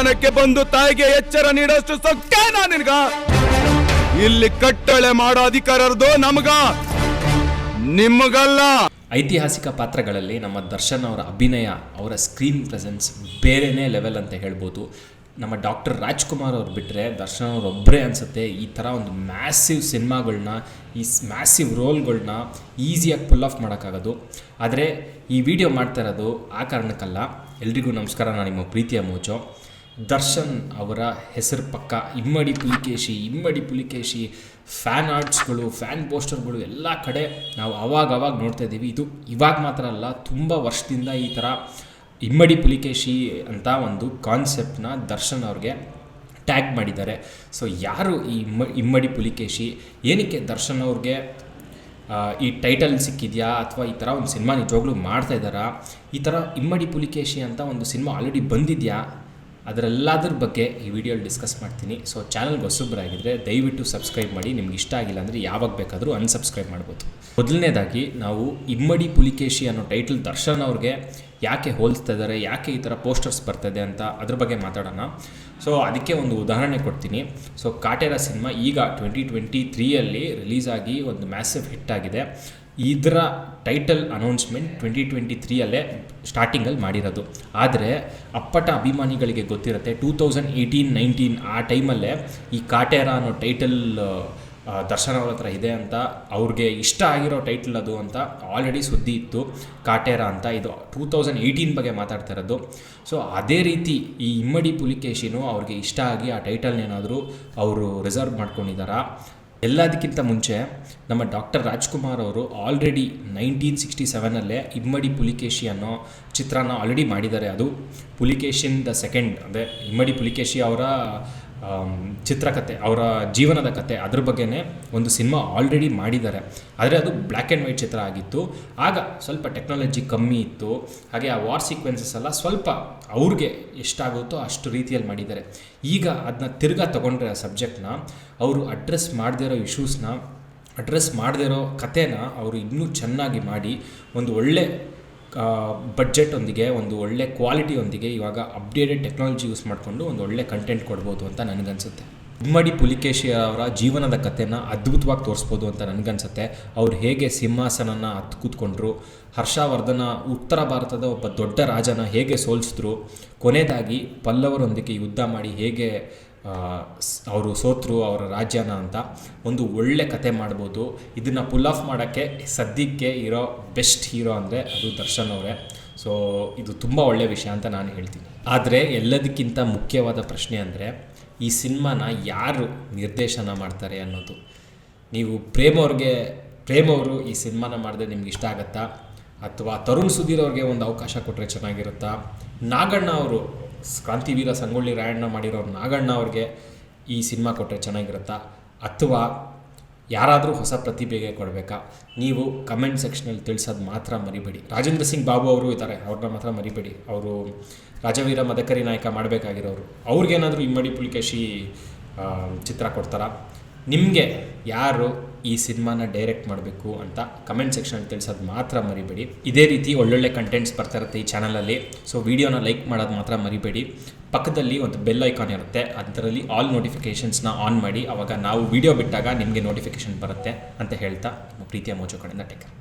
ಸ್ಥಾನಕ್ಕೆ ಬಂದು ತಾಯಿಗೆ ಎಚ್ಚರ ನೀಡೋಷ್ಟು ಸೊಕ್ಕೇನಾ ನಿನ್ಗ? ಇಲ್ಲಿ ಕಟ್ಟಳೆ ಮಾಡೋ ಅಧಿಕಾರದ್ದು ನಮಗ, ನಿಮಗಲ್ಲ. ಐತಿಹಾಸಿಕ ಪಾತ್ರಗಳಲ್ಲಿ ನಮ್ಮ ದರ್ಶನ್ ಅವರ ಅಭಿನಯ, ಅವರ ಸ್ಕ್ರೀನ್ ಪ್ರೆಸೆನ್ಸ್ ಬೇರೆನೇ ಲೆವೆಲ್ ಅಂತ ಹೇಳ್ಬೋದು. ನಮ್ಮ ಡಾಕ್ಟರ್ ರಾಜ್ಕುಮಾರ್ ಅವ್ರು ಬಿಟ್ಟರೆ ದರ್ಶನ್ ಅವರೊಬ್ಬರೇ ಅನಿಸುತ್ತೆ ಈ ಥರ ಒಂದು ಮ್ಯಾಸಿವ್ ಸಿನಿಮಾಗಳನ್ನ, ಈ ಮ್ಯಾಸಿವ್ ರೋಲ್ಗಳನ್ನ ಈಸಿಯಾಗಿ ಪುಲ್ ಆಫ್ ಮಾಡೋಕ್ಕಾಗೋದು. ಆದರೆ ಈ ವಿಡಿಯೋ ಮಾಡ್ತಾ ಇರೋದು ಆ ಕಾರಣಕ್ಕಲ್ಲ. ಎಲ್ರಿಗೂ ನಮಸ್ಕಾರ, ನಾನು ನಿಮ್ಮ ಪ್ರೀತಿಯ ಮೋಜೋ. ದರ್ಶನ್ ಅವರ ಹೆಸರು ಪಕ್ಕ ಇಮ್ಮಡಿ ಪುಲಿಕೇಶಿ ಫ್ಯಾನ್ ಆರ್ಟ್ಸ್ಗಳು, ಫ್ಯಾನ್ ಪೋಸ್ಟರ್ಗಳು ಎಲ್ಲ ಕಡೆ ನಾವು ಅವಾಗ ನೋಡ್ತಾ ಇದ್ದೀವಿ. ಇದು ಇವಾಗ ಮಾತ್ರ ಅಲ್ಲ, ತುಂಬ ವರ್ಷದಿಂದ ಈ ಥರ ಇಮ್ಮಡಿ ಪುಲಿಕೇಶಿ ಅಂತ ಒಂದು ಕಾನ್ಸೆಪ್ಟ್ನ ದರ್ಶನ್ ಅವ್ರಿಗೆ ಟ್ಯಾಗ್ ಮಾಡಿದ್ದಾರೆ. ಸೊ ಯಾರು ಈ ಇಮ್ಮಡಿ ಪುಲಿಕೇಶಿ, ಏನಕ್ಕೆ ದರ್ಶನ್ ಅವ್ರಿಗೆ ಈ ಟೈಟಲ್ ಸಿಕ್ಕಿದೆಯಾ ಅಥವಾ ಈ ಥರ ಒಂದು ಸಿನಿಮಾ ನಿಜವಾಗ್ಲೂ ಮಾಡ್ತಾ ಇದ್ದಾರಾ, ಈ ಥರ ಇಮ್ಮಡಿ ಪುಲಿಕೇಶಿ ಅಂತ ಒಂದು ಸಿನಿಮಾ ಆಲ್ರೆಡಿ ಬಂದಿದೆಯಾ, ಅದರೆಲ್ಲದ್ರ ಬಗ್ಗೆ ಈ ವಿಡಿಯೋಲಿ ಡಿಸ್ಕಸ್ ಮಾಡ್ತೀನಿ. ಸೊ ಚಾನಲ್ಗೆ ಹೊಸಬ್ರಾಗಿದ್ದರೆ ದಯವಿಟ್ಟು ಸಬ್ಸ್ಕ್ರೈಬ್ ಮಾಡಿ. ನಿಮ್ಗೆ ಇಷ್ಟ ಆಗಿಲ್ಲ ಅಂದರೆ ಯಾವಾಗ ಬೇಕಾದರೂ ಅನ್ಸಬ್ಸ್ಕ್ರೈಬ್ ಮಾಡ್ಬೋದು. ಮೊದಲನೇದಾಗಿ ನಾವು ಇಮ್ಮಡಿ ಪುಲಿಕೇಶಿ ಅನ್ನೋ ಟೈಟಲ್ ದರ್ಶನ್ ಅವ್ರಿಗೆ ಯಾಕೆ ಹೋಲಿಸ್ತಾ ಇದ್ದಾರೆ, ಯಾಕೆ ಈ ಥರ ಪೋಸ್ಟರ್ಸ್ ಬರ್ತಾಯಿದೆ ಅಂತ ಅದ್ರ ಬಗ್ಗೆ ಮಾತಾಡೋಣ. ಸೊ ಅದಕ್ಕೆ ಒಂದು ಉದಾಹರಣೆ ಕೊಡ್ತೀನಿ. ಸೊ ಕಾಟೇರ ಸಿನಿಮಾ ಈಗ 2023 ರಿಲೀಸ್ ಆಗಿ ಒಂದು ಮ್ಯಾಸಿವ್ ಹಿಟ್ ಆಗಿದೆ. ಇದರ ಟೈಟಲ್ ಅನೌನ್ಸ್ಮೆಂಟ್ 2023 ಸ್ಟಾರ್ಟಿಂಗಲ್ಲಿ ಮಾಡಿರೋದು. ಆದರೆ ಅಪ್ಪಟ ಅಭಿಮಾನಿಗಳಿಗೆ ಗೊತ್ತಿರುತ್ತೆ 2018-19 ಆ ಟೈಮಲ್ಲೇ ಈ ಕಾಟೇರ ಅನ್ನೋ ಟೈಟಲ್ ದರ್ಶನ್ ಅವ್ರ ಹತ್ರ ಇದೆ ಅಂತ, ಅವ್ರಿಗೆ ಇಷ್ಟ ಆಗಿರೋ ಟೈಟಲ್ ಅದು ಅಂತ ಆಲ್ರೆಡಿ ಸುದ್ದಿ ಇತ್ತು ಕಾಟೇರ ಅಂತ. ಇದು 2018 ಬಗ್ಗೆ ಮಾತಾಡ್ತಾ ಇರೋದು. ಸೊ ಅದೇ ರೀತಿ ಈ ಇಮ್ಮಡಿ ಪುಲಿಕೇಶಿನೂ ಅವ್ರಿಗೆ ಇಷ್ಟ ಆಗಿ ಆ ಟೈಟಲ್ನೇನಾದರೂ ಅವರು ರಿಸರ್ವ್ ಮಾಡ್ಕೊಂಡಿದ್ದಾರಾ? ಎಲ್ಲದಕ್ಕಿಂತ ಮುಂಚೆ ನಮ್ಮ ಡಾಕ್ಟರ್ ರಾಜ್ಕುಮಾರ್ ಅವರು ಆಲ್ರೆಡಿ 1967 ಇಮ್ಮಡಿ ಪುಲಿಕೇಶಿ ಅನ್ನೋ ಚಿತ್ರನ ಆಲ್ರೆಡಿ ಮಾಡಿದ್ದಾರೆ. ಅದು ಪುಲಿಕೇಶಿನ್ ದ ಸೆಕೆಂಡ್, ಅಂದರೆ ಇಮ್ಮಡಿ ಪುಲಿಕೇಶಿ ಅವರ ಚಿತ್ರಕಥೆ, ಅವರ ಜೀವನದ ಕತೆ, ಅದ್ರ ಬಗ್ಗೆನೇ ಒಂದು ಸಿನಿಮಾ ಆಲ್ರೆಡಿ ಮಾಡಿದ್ದಾರೆ. ಆದರೆ ಅದು ಬ್ಲ್ಯಾಕ್ ಆ್ಯಂಡ್ ವೈಟ್ ಚಿತ್ರ ಆಗಿತ್ತು. ಆಗ ಸ್ವಲ್ಪ ಟೆಕ್ನಾಲಜಿ ಕಮ್ಮಿ ಇತ್ತು, ಹಾಗೆ ಆ ವಾರ್ ಸೀಕ್ವೆನ್ಸಸ್ ಎಲ್ಲ ಸ್ವಲ್ಪ ಅವ್ರಿಗೆ ಎಷ್ಟಾಗುತ್ತೋ ಅಷ್ಟು ರೀತಿಯಲ್ಲಿ ಮಾಡಿದ್ದಾರೆ. ಈಗ ಅದನ್ನ ತಿರ್ಗಾ ತೊಗೊಂಡ್ರೆ ಆ ಸಬ್ಜೆಕ್ಟ್ನ, ಅವರು ಅಡ್ರೆಸ್ ಮಾಡದೇ ಇರೋ ಇಶ್ಯೂಸ್ನ, ಅಡ್ರೆಸ್ ಮಾಡದೇ ಇರೋ ಕಥೆನ ಅವರು ಇನ್ನೂ ಚೆನ್ನಾಗಿ ಮಾಡಿ ಒಂದು ಒಳ್ಳೆ ಬಡ್ಜೆಟೊಂದಿಗೆ, ಒಂದು ಒಳ್ಳೆ ಕ್ವಾಲಿಟಿಯೊಂದಿಗೆ ಇವಾಗ ಅಪ್ಡೇಟೆಡ್ ಟೆಕ್ನಾಲಜಿ ಯೂಸ್ ಮಾಡಿಕೊಂಡು ಒಂದು ಒಳ್ಳೆ ಕಂಟೆಂಟ್ ಕೊಡ್ಬೋದು ಅಂತ ನನಗನ್ಸುತ್ತೆ. ಇಮ್ಮಡಿ ಪುಲಿಕೇಶಿ ಅವರ ಜೀವನದ ಕಥೆನ ಅದ್ಭುತವಾಗಿ ತೋರಿಸ್ಬೋದು ಅಂತ ನನಗನ್ಸುತ್ತೆ. ಅವ್ರು ಹೇಗೆ ಸಿಂಹಾಸನನ ಹತ್ತು ಕೂತ್ಕೊಂಡ್ರು, ಹರ್ಷವರ್ಧನ ಉತ್ತರ ಭಾರತದ ಒಬ್ಬ ದೊಡ್ಡ ರಾಜನ ಹೇಗೆ ಸೋಲಿಸಿದ್ರು, ಕೊನೆಯದಾಗಿ ಪಲ್ಲವರೊಂದಿಗೆ ಯುದ್ಧ ಮಾಡಿ ಹೇಗೆ ಅವರು ಸೋತರು ಅವರ ರಾಜ್ಯನ ಅಂತ ಒಂದು ಒಳ್ಳೆ ಕತೆ ಮಾಡ್ಬೋದು. ಇದನ್ನು ಪುಲ್ ಆಫ್ ಮಾಡೋಕ್ಕೆ ಸದ್ಯಕ್ಕೆ ಇರೋ ಬೆಸ್ಟ್ ಹೀರೋ ಅಂದರೆ ಅದು ದರ್ಶನ್ ಅವರೇ. ಸೊ ಇದು ತುಂಬ ಒಳ್ಳೆಯ ವಿಷಯ ಅಂತ ನಾನು ಹೇಳ್ತೀನಿ. ಆದರೆ ಎಲ್ಲದಕ್ಕಿಂತ ಮುಖ್ಯವಾದ ಪ್ರಶ್ನೆ ಅಂದರೆ ಈ ಸಿನಿಮಾನ ಯಾರು ನಿರ್ದೇಶನ ಮಾಡ್ತಾರೆ ಅನ್ನೋದು. ನೀವು ಪ್ರೇಮ್ ಅವರು ಈ ಸಿನಿಮಾನ ಮಾಡಿದ್ರೆ ನಿಮ್ಗೆ ಇಷ್ಟ ಆಗುತ್ತಾ, ಅಥವಾ ತರುಣ್ ಸುಧೀರ್ ಅವ್ರಿಗೆ ಒಂದು ಅವಕಾಶ ಕೊಟ್ಟರೆ ಚೆನ್ನಾಗಿರುತ್ತಾ, ನಾಗಣ್ಣ ಅವರು ಕ್ರಾಂತಿವೀರ ಸಂಗೊಳ್ಳಿ ರಾಯಣ್ಣ ಮಾಡಿರೋ ನಾಗಣ್ಣ ಅವ್ರಿಗೆ ಈ ಸಿನಿಮಾ ಕೊಟ್ಟರೆ ಚೆನ್ನಾಗಿರುತ್ತಾ, ಅಥವಾ ಯಾರಾದರೂ ಹೊಸ ಪ್ರತಿಭೆಗೆ ಕೊಡಬೇಕಾ? ನೀವು ಕಮೆಂಟ್ ಸೆಕ್ಷನಲ್ಲಿ ತಿಳಿಸೋದು ಮಾತ್ರ ಮರಿಬೇಡಿ. ರಾಜೇಂದ್ರ ಸಿಂಗ್ ಬಾಬು ಅವರು ಇದ್ದಾರೆ, ಅವ್ರನ್ನ ಮಾತ್ರ ಮರಿಬೇಡಿ. ಅವರು ರಾಜವೀರ ಮದಕರಿ ನಾಯಕ ಮಾಡಬೇಕಾಗಿರೋರು. ಅವ್ರಿಗೇನಾದರೂ ಇಮ್ಮಡಿ ಪುಲಿಕೇಶಿ ಚಿತ್ರ ಕೊಡ್ತಾರಾ? ನಿಮಗೆ ಯಾರು ಈ ಸಿನಿಮಾನ ಡೈರೆಕ್ಟ್ ಮಾಡಬೇಕು ಅಂತ ಕಮೆಂಟ್ ಸೆಕ್ಷನಲ್ಲಿ ತಿಳಿಸೋದು ಮಾತ್ರ ಮರಿಬೇಡಿ. ಇದೇ ರೀತಿ ಒಳ್ಳೊಳ್ಳೆ ಕಂಟೆಂಟ್ಸ್ ಬರ್ತಾ ಇರುತ್ತೆ ಈ ಚಾನಲಲ್ಲಿ. ಸೊ ವಿಡಿಯೋನ ಲೈಕ್ ಮಾಡೋದು ಮಾತ್ರ ಮರಿಬೇಡಿ. ಪಕ್ಕದಲ್ಲಿ ಒಂದು ಬೆಲ್ ಐಕಾನ್ ಇರುತ್ತೆ, ಅದರಲ್ಲಿ ಆಲ್ ನೋಟಿಫಿಕೇಷನ್ಸ್ನ ಆನ್ ಮಾಡಿ. ಆವಾಗ ನಾವು ವಿಡಿಯೋ ಬಿಟ್ಟಾಗ ನಿಮಗೆ ನೋಟಿಫಿಕೇಷನ್ ಬರುತ್ತೆ ಅಂತ ಹೇಳ್ತಾ ನಿಮ್ಮ ಪ್ರೀತಿಯ ಮೋಜೋ ಕಡೆಯಿಂದ ಟೇಕ್ ಕೇರ್.